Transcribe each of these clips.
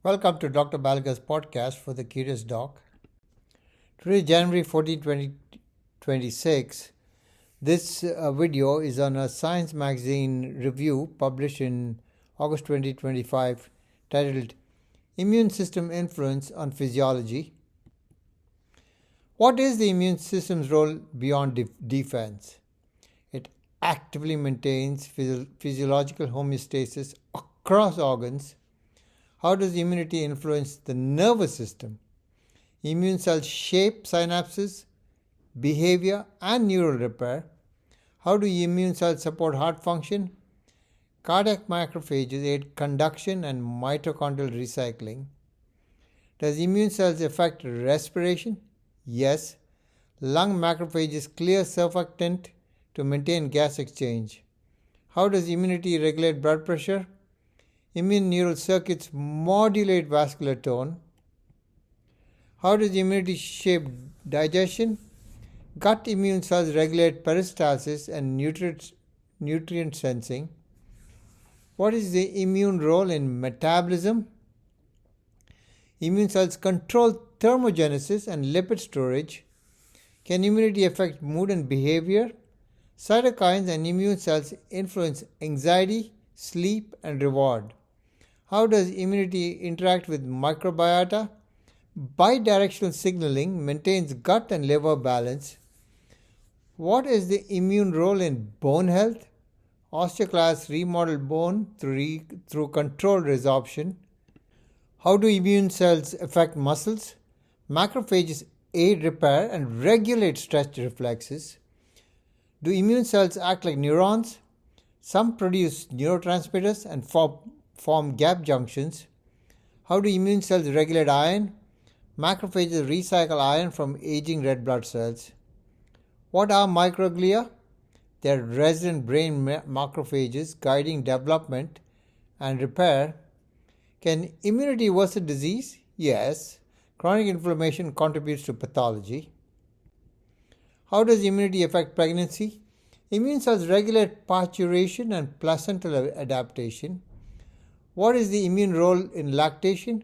Welcome to Dr. Balga's podcast for the Curious Doc. Today, January 14, 2026. This video is on a Science magazine review published in August 2025 titled Immune System Influence on Physiology. What is the immune system's role beyond defense? It actively maintains physiological homeostasis across organs. How does immunity influence the nervous system? Immune cells shape synapses, behavior, and neural repair. How do immune cells support heart function? Cardiac macrophages aid conduction and mitochondrial recycling. Does immune cells affect respiration? Yes. Lung macrophages clear surfactant to maintain gas exchange. How does immunity regulate blood pressure? Immune neural circuits modulate vascular tone. How does immunity shape digestion? Gut immune cells regulate peristalsis and nutrient sensing. What is the immune role in metabolism? Immune cells control thermogenesis and lipid storage. Can immunity affect mood and behavior? Cytokines and immune cells influence anxiety, sleep, and reward. How does immunity interact with microbiota? Bidirectional signaling maintains gut and liver balance. What is the immune role in bone health? Osteoclasts remodel bone through controlled resorption. How do immune cells affect muscles? Macrophages aid repair and regulate stretch reflexes. Do immune cells act like neurons? Some produce neurotransmitters and form gap junctions. How do immune cells regulate iron? Macrophages recycle iron from aging red blood cells. What are microglia? They are resident brain macrophages guiding development and repair. Can immunity worsen disease? Yes. Chronic inflammation contributes to pathology. How does immunity affect pregnancy? Immune cells regulate parturition and placental adaptation. What is the immune role in lactation?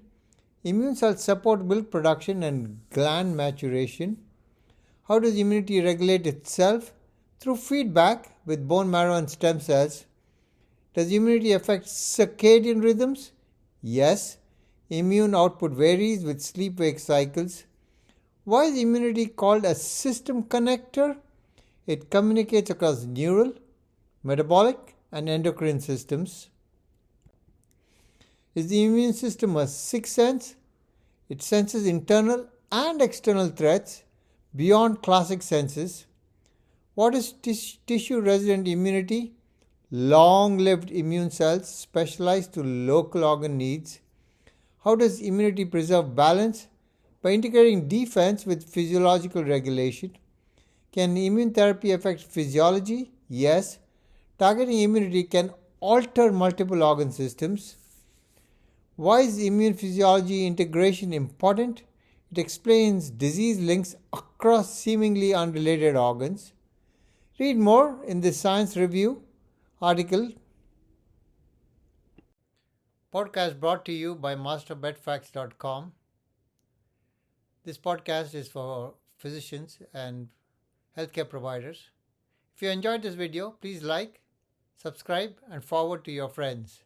Immune cells support milk production and gland maturation. How does immunity regulate itself? Through feedback with bone marrow and stem cells. Does immunity affect circadian rhythms? Yes. Immune output varies with sleep-wake cycles. Why is immunity called a system connector? It communicates across neural, metabolic, and endocrine systems. Is the immune system a sixth sense? It senses internal and external threats beyond classic senses. What is tissue-resident immunity? Long-lived immune cells specialized to local organ needs. How does immunity preserve balance? By integrating defense with physiological regulation. Can immune therapy affect physiology? Yes. Targeting immunity can alter multiple organ systems. Why is immune physiology integration important? It explains disease links across seemingly unrelated organs. Read more in this Science Review article. Podcast brought to you by masterbedfacts.com. This podcast is for physicians and healthcare providers. If you enjoyed this video, please like, subscribe, and forward to your friends.